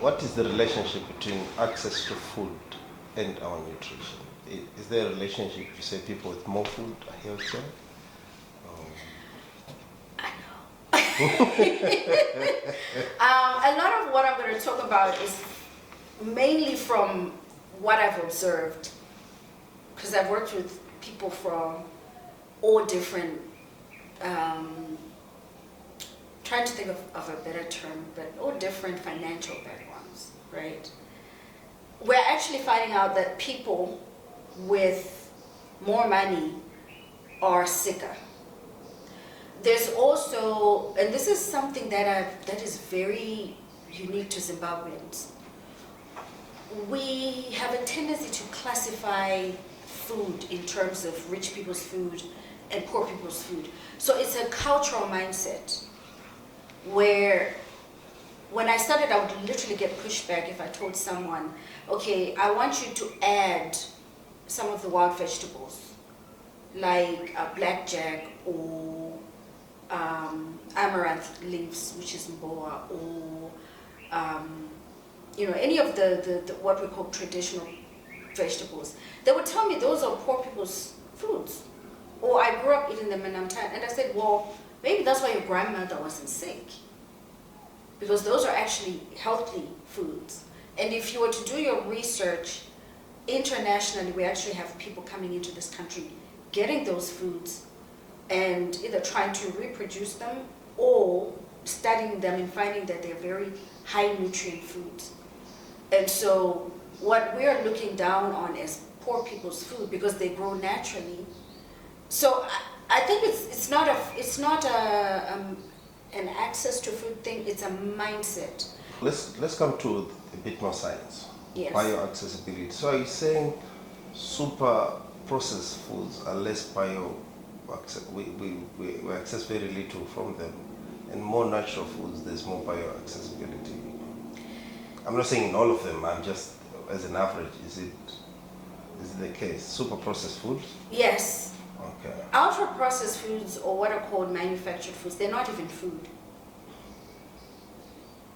what is the relationship between access to food and our nutrition? Is there a relationship? You say people with more food are healthier? A lot of what I'm going to talk about is mainly from what I've observed, because I've worked with people from all different, trying to think of a better term, but all different financial backgrounds, right? We're actually finding out that people with more money are sicker. There's also, and this is something that is very unique to Zimbabweans. We have a tendency to classify food in terms of rich people's food and poor people's food. So it's a cultural mindset where when I started, I would literally get pushback if I told someone, okay, I want you to add some of the wild vegetables like blackjack or amaranth leaves, which is mboa, or any of the what we call traditional vegetables. They would tell me those are poor people's foods, or I grew up eating them and I'm tired. And I said, well, maybe that's why your grandmother wasn't sick, because those are actually healthy foods. And if you were to do your research internationally, we actually have people coming into this country getting those foods and either trying to reproduce them or studying them and finding that they're very high nutrient foods. And so what we're looking down on is poor people's food because they grow naturally. So I think it's not an access to food thing, it's a mindset. Let's come to a bit more science. Yes. Bioaccessibility. So are you saying super processed foods are less we access very little from them, and more natural foods there's more bioaccessibility? I'm not saying in all of them, I'm just as an average, is it the case? Super processed foods? Yes. Okay. Ultra processed foods, or what are called manufactured foods, they're not even food.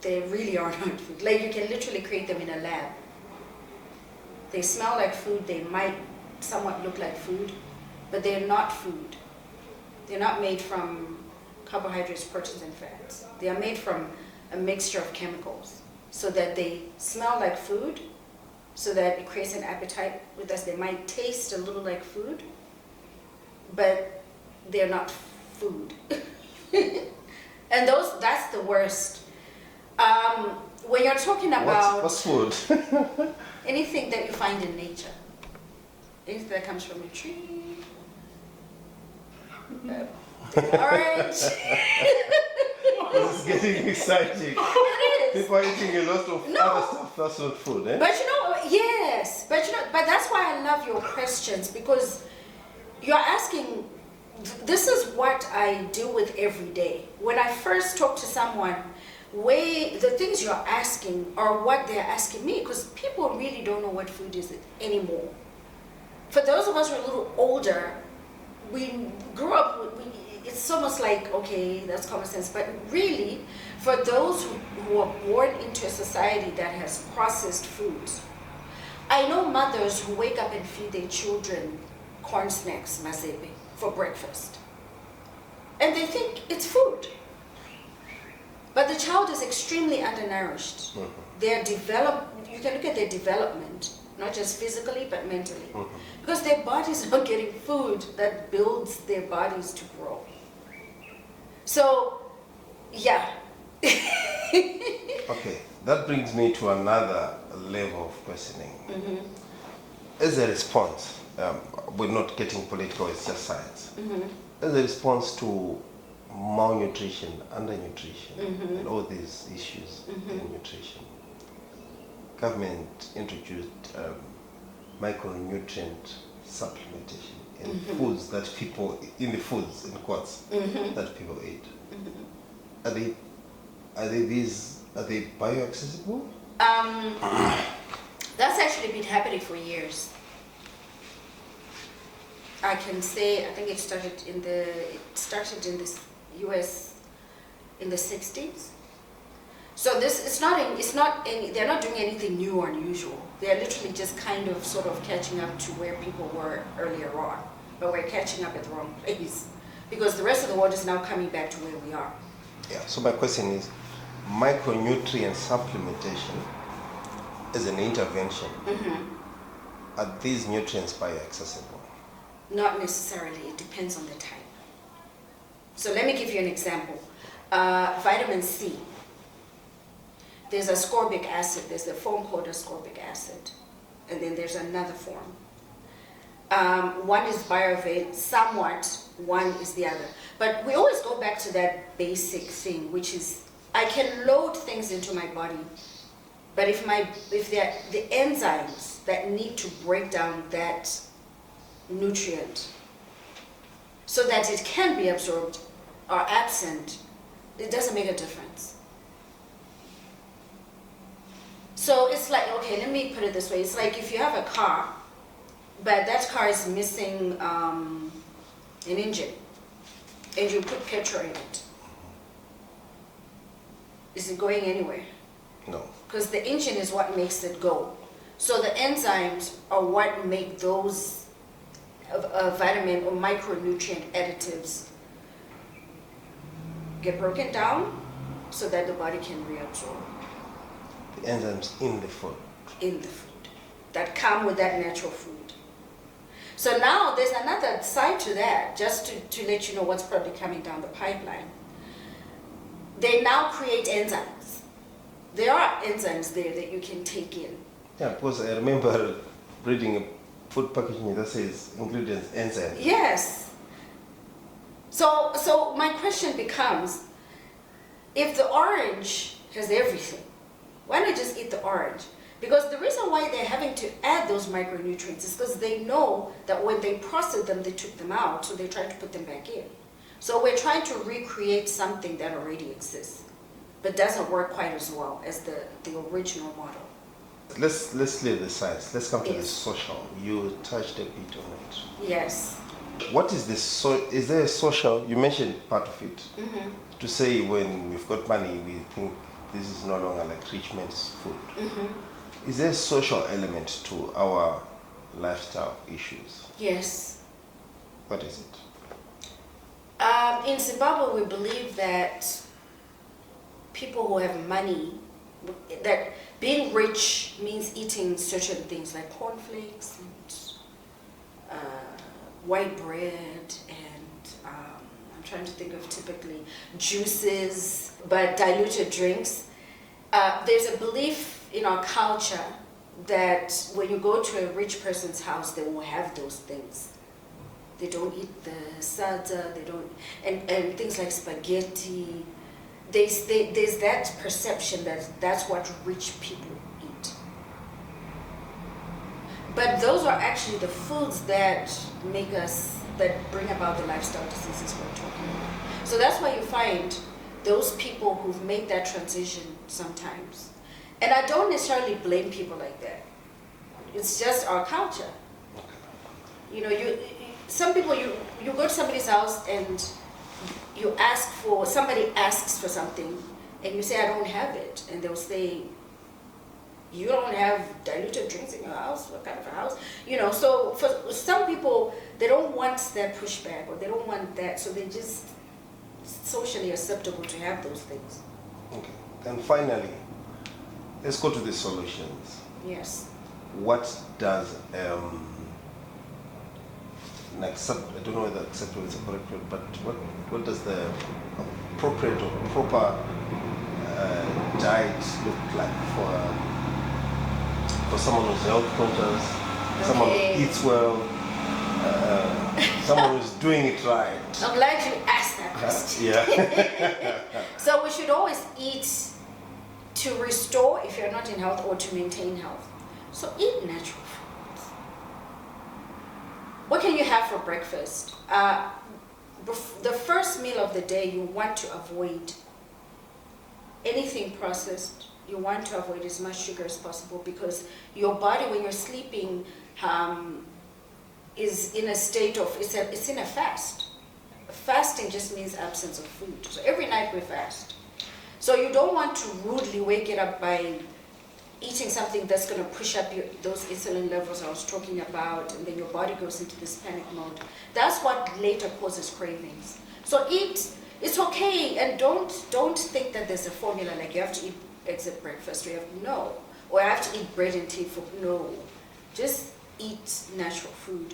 They really are not food. Like, you can literally create them in a lab. They smell like food, they might somewhat look like food, but they're not food. They're not made from carbohydrates, proteins, and fats. They are made from a mixture of chemicals so that they smell like food, so that it creates an appetite with us. They might taste a little like food, but they're not food. And that's the worst. When you're talking about what's food? anything that you find in nature, anything that comes from a tree, orange. This is getting exciting. It is. People are eating a lot of other stuff that's not food, eh? But yes, but that's why I love your questions, because you're asking. This is what I deal with every day. When I first talk to someone, the things you're asking are what they're asking me, because people really don't know what food is anymore. For those of us who are a little older, we grew up, it's almost like, okay, that's common sense, but really, for those who are born into a society that has processed foods, I know mothers who wake up and feed their children corn snacks, mazebe, for breakfast. And they think it's food. But the child is extremely undernourished. Mm-hmm. You can look at their development, not just physically, but mentally. Mm-hmm. Because their bodies are not getting food that builds their bodies to grow. So, yeah. Okay, that brings me to another level of questioning. Mm-hmm. As a response, we're not getting political, it's just science. Mm-hmm. As a response to malnutrition, undernutrition, mm-hmm. and all these issues mm-hmm. in nutrition, government introduced micronutrient supplementation in mm-hmm. foods that people, in quotes, mm-hmm. that people eat. Mm-hmm. Are they bioaccessible? That's actually been happening for years. I can say, I think it started in the US in the 60s. So this they're not doing anything new or unusual. They're literally just kind of sort of catching up to where people were earlier on, but we're catching up at the wrong place because the rest of the world is now coming back to where we are. Yeah, so my question is, micronutrient supplementation is an intervention. Are these nutrients bioaccessible? Not necessarily, it depends on the type. So let me give you an example. Vitamin C. There's ascorbic acid, there's a form called ascorbic acid, and then there's another form. One is bioavailable, somewhat, one is the other. But we always go back to that basic thing, which is I can load things into my body, but if the enzymes that need to break down that nutrient so that it can be absorbed are absent, it doesn't make a difference. So it's like, okay, let me put it this way. It's like if you have a car, but that car is missing an engine, and you put petrol in it. Is it going anywhere? No. Because the engine is what makes it go. So the enzymes are what make those vitamin or micronutrient additives get broken down so that the body can reabsorb. The enzymes in the food. In the food. That come with that natural food. So now there's another side to that, just to let you know what's probably coming down the pipeline. They now create enzymes. There are enzymes there that you can take in. Yeah, because I remember reading a food packaging that says ingredients enzymes. Yes. So my question becomes, if the orange has everything, why not just eat the orange? Because the reason why they're having to add those micronutrients is because they know that when they processed them, they took them out, so they're trying to put them back in. So we're trying to recreate something that already exists, but doesn't work quite as well as the original model. Let's leave the science. Let's come to the Yes. social. You touched a bit on it. Yes. What is this? Is there a social? You mentioned part of it. To say when we've got money, we think this is no longer like rich man's food. Is there a social element to our lifestyle issues? Yes. What is it? In Zimbabwe, we believe that people who have money, that being rich means eating certain things like cornflakes and white bread and I'm trying to think of typically juices, but diluted drinks. There's a belief in our culture that when you go to a rich person's house, they will have those things. They don't eat the sadza, they don't, and things like spaghetti. There's that perception that that's what rich people eat. But those are actually the foods that that bring about the lifestyle diseases we're talking about. So that's why you find those people who've made that transition sometimes. And I don't necessarily blame people like that. It's just our culture. You know, some people, you go to somebody's house and you ask for, somebody asks for something and you say, I don't have it. And they'll say, you don't have diluted drinks in your house? What kind of a house? You know, so for some people, they don't want that pushback or they don't want that. So they just socially acceptable to have those things. Okay. And finally, let's go to the solutions. Yes. What does I don't know whether acceptable is a correct word, but what does the appropriate or proper diet look like for someone who's health conscious, someone who eats well, someone who's doing it right? I'm glad you asked that question. Yeah. So we should always eat to restore if you're not in health or to maintain health. So eat natural foods. What can you have for breakfast? The first meal of the day, you want to avoid anything processed. You want to avoid as much sugar as possible because your body, when you're sleeping, is in a state of, it's in a fast. Fasting just means absence of food. So every night we fast. So you don't want to rudely wake it up by eating something that's going to push up those insulin levels I was talking about, and then your body goes into this panic mode. That's what later causes cravings. So eat, it's okay, and don't think that there's a formula like you have to eat eggs at breakfast, or you have no, or I have to eat bread and tea for no. Just eat natural food.